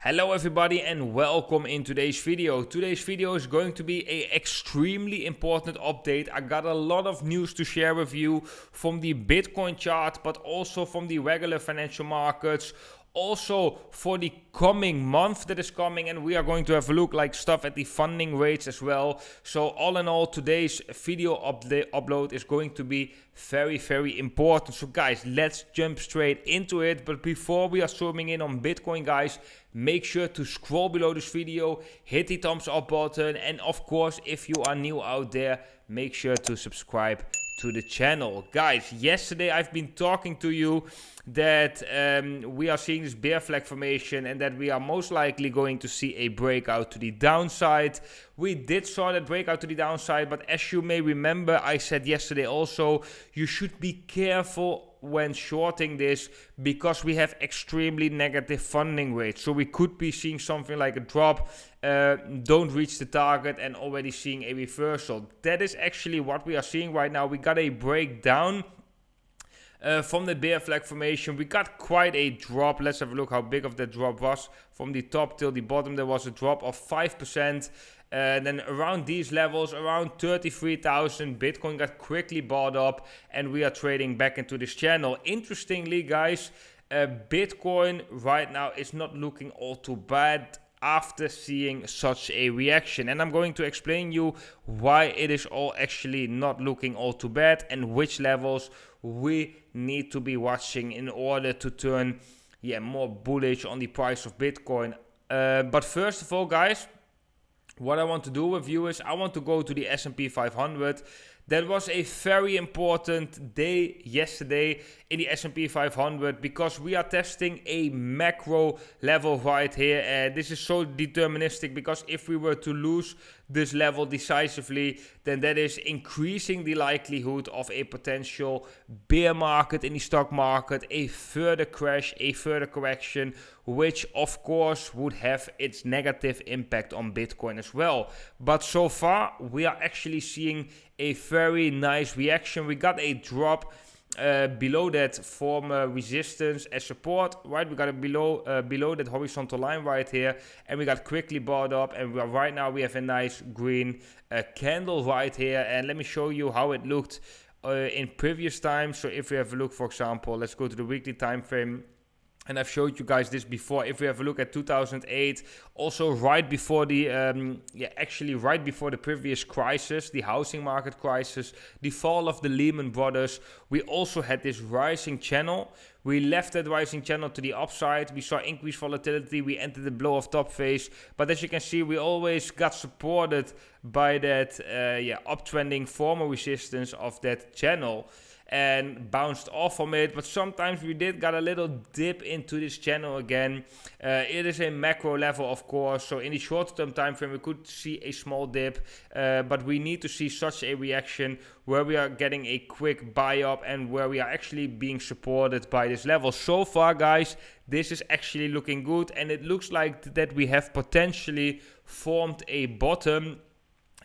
Hello everybody and welcome in today's video. Today's video is going to be an extremely important update. I got a lot of news to share with you from the Bitcoin chart, but also from the regular financial markets. Also for the coming month that is coming, and we are going to have a look like stuff at the funding rates as well. So all in all, today's video upload is going to be very important. So guys, let's jump straight into it. But before we are zooming in on Bitcoin, guys, make sure to scroll below this video, hit the thumbs up button, and of course, if you are new out there, make sure to subscribe to the channel. Guys, yesterday I've been talking to you that we are seeing this bear flag formation and that we are most likely going to see a breakout to the downside. We did saw that breakout to the downside, but as you may remember, I said yesterday also, you should be careful when shorting this because we have extremely negative funding rates. So we could be seeing something like a drop, don't reach the target, and already seeing a reversal. That is actually what we are seeing right now. We got a breakdown from the bear flag formation. We got quite a drop. Let's have a look how big of that drop was. From the top till the bottom, there was a drop of 5%. Then around these levels, around 33,000, Bitcoin got quickly bought up, and we are trading back into this channel. Interestingly, guys, Bitcoin right now is not looking all too bad after seeing such a reaction, and I'm going to explain you why it is all actually not looking all too bad and which levels we need to be watching in order to turn more bullish on the price of Bitcoin. But first of all, guys, what I want to do with you is I want to go to the S&P 500. That was a very important day yesterday in the S&P 500 because we are testing a macro level right here. This is so deterministic because if we were to lose this level decisively, then that is increasing the likelihood of a potential bear market in the stock market, a further crash, a further correction, which of course would have its negative impact on Bitcoin as well. But so far, we are actually seeing a very nice reaction. We got a drop below that former resistance as support, right? We got it below that horizontal line right here, and we got quickly bought up, and right now we have a nice green candle right here. And let me show you how it looked in previous times. So if we have a look, for example, let's go to the weekly time frame. And I've showed you guys this before. If we have a look at 2008, also right before the, right before the previous crisis, the housing market crisis, the fall of the Lehman Brothers, we also had this rising channel. We left that rising channel to the upside. We saw increased volatility. We entered the blow of top phase. But as you can see, we always got supported by that uptrending former resistance of that channel and bounced off from it. But sometimes we did got a little dip into this channel again. It is a macro level, of course, so in the short-term time frame we could see a small dip, but we need to see such a reaction where we are getting a quick buy up and where we are actually being supported by this level. So far, guys, this is actually looking good, and it looks like that we have potentially formed a bottom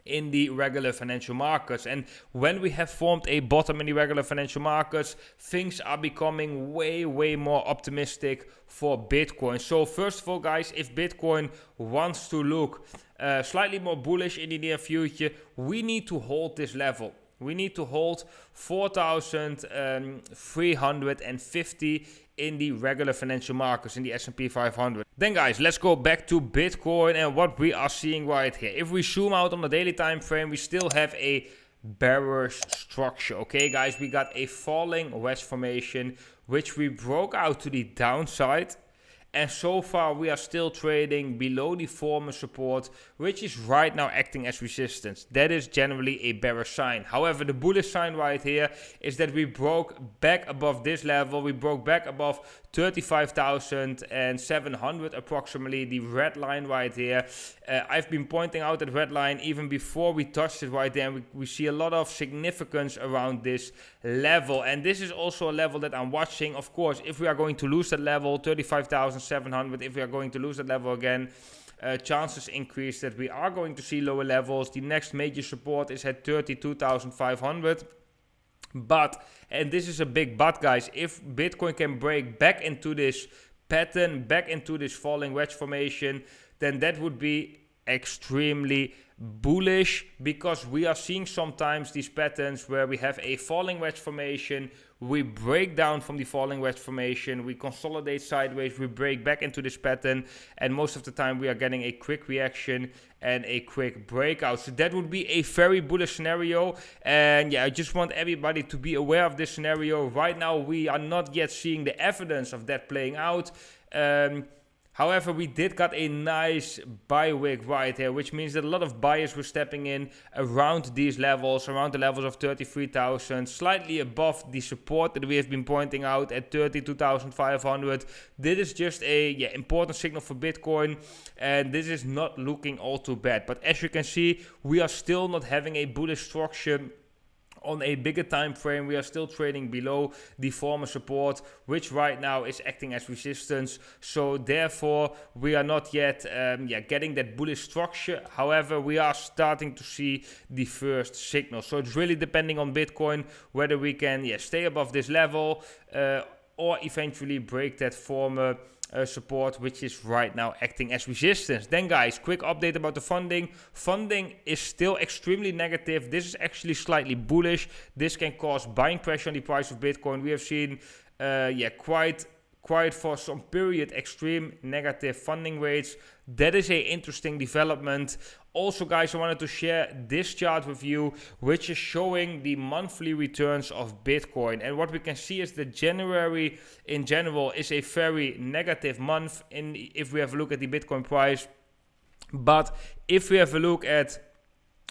in the regular financial markets. And when we have formed a bottom in the regular financial markets, things are becoming way more optimistic for Bitcoin. So first of all, guys, if Bitcoin wants to look slightly more bullish in the near future, we need to hold this level. We need to hold 4,350 in the regular financial markets in the S&P 500. Then guys, let's go back to Bitcoin and what we are seeing right here. If we zoom out on the daily time frame, we still have a bearish structure. Okay guys, we got a falling wedge formation which we broke out to the downside. And so far we are still trading below the former support, which is right now acting as resistance. That is generally a bearish sign. However, the bullish sign right here is that we broke back above this level. We broke back above 35,700 approximately, the red line right here. I've been pointing out that red line even before we touched it right there. We see a lot of significance around this level, and this is also a level that I'm watching. Of course, if we are going to lose that level, 35,700, if we are going to lose that level again, chances increase that we are going to see lower levels. The next major support is at 32,500. But, and this is a big but, guys, if Bitcoin can break back into this pattern back into this falling wedge formation, then that would be extremely bullish, because we are seeing sometimes these patterns where we have a falling wedge formation, we break down from the falling wedge formation, we consolidate sideways, we break back into this pattern, and most of the time we are getting a quick reaction and a quick breakout. So that would be a very bullish scenario, and yeah, I just want everybody to be aware of this scenario. Right now we are not yet seeing the evidence of that playing out. However, we did got a nice buy wick right here, which means that a lot of buyers were stepping in around these levels, around the levels of 33,000, slightly above the support that we have been pointing out at 32,500. This is just a important signal for Bitcoin, and this is not looking all too bad. But as you can see, we are still not having a bullish structure. On a bigger time frame, we are still trading below the former support, which right now is acting as resistance. So therefore, we are not yet getting that bullish structure. However, we are starting to see the first signal. So it's really depending on Bitcoin whether we can stay above this level or eventually break that former support, which is right now acting as resistance. Then guys, quick update about the funding. Funding is still extremely negative. This is actually slightly bullish. This can cause buying pressure on the price of Bitcoin. We have seen quite for some period extreme negative funding rates. That is a interesting development. Also guys, I wanted to share this chart with you, which is showing the monthly returns of Bitcoin. And what we can see is that January in general is a very negative month if we have a look at the Bitcoin price. But if we have a look at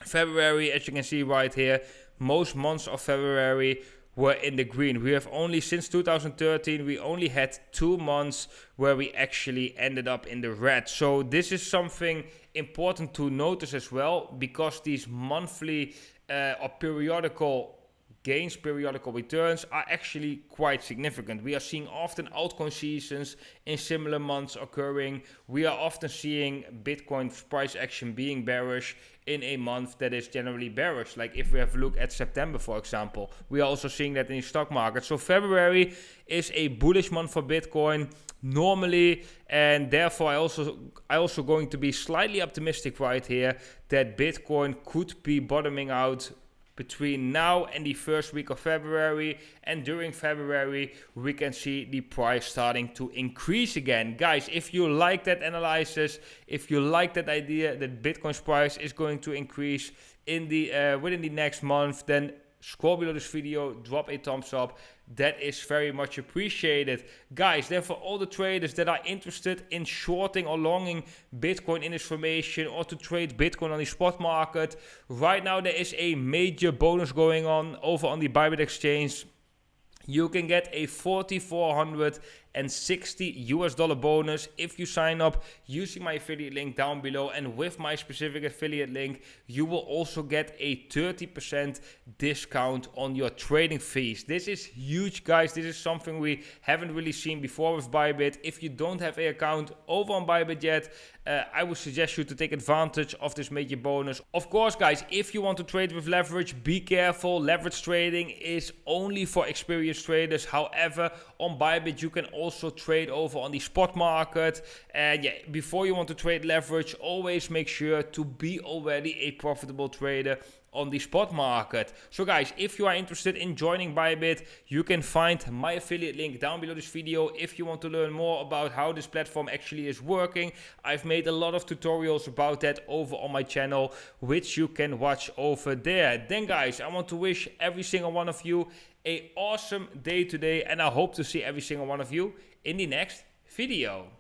February, as you can see right here, most months of February were in the green. We have only, since 2013, we only had 2 months where we actually ended up in the red. So this is something important to notice as well, because these monthly or periodical gains, periodical returns are actually quite significant. We are seeing often altcoin seasons in similar months occurring. We are often seeing Bitcoin price action being bearish in a month that is generally bearish. Like if we have a look at September, for example, we are also seeing that in the stock market. So February is a bullish month for Bitcoin normally, and therefore I also going to be slightly optimistic right here that Bitcoin could be bottoming out between now and the first week of February, and during February we can see the price starting to increase again. Guys, if you like that analysis, if you like that idea that Bitcoin's price is going to increase in the within the next month, then scroll below this video, drop a thumbs up. That is very much appreciated. Guys, then for all the traders that are interested in shorting or longing Bitcoin in this formation, or to trade Bitcoin on the spot market, right now there is a major bonus going on over on the Bybit exchange. You can get a $4,460 bonus if you sign up using my affiliate link down below, and with my specific affiliate link you will also get a 30% discount on your trading fees. This is huge, guys. This is something we haven't really seen before with Bybit. If you don't have an account over on Bybit yet, I would suggest you to take advantage of this major bonus. Of course, guys, if you want to trade with leverage, be careful. Leverage trading is only for experienced traders. However, on Bybit you can also trade over on the spot market. And before you want to trade leverage, always make sure to be already a profitable trader on the spot market. So guys, if you are interested in joining Bybit, you can find my affiliate link down below this video. If you want to learn more about how this platform actually is working, I've made a lot of tutorials about that over on my channel, which you can watch over there. Then guys, I want to wish every single one of you an awesome day today, and I hope to see every single one of you in the next video.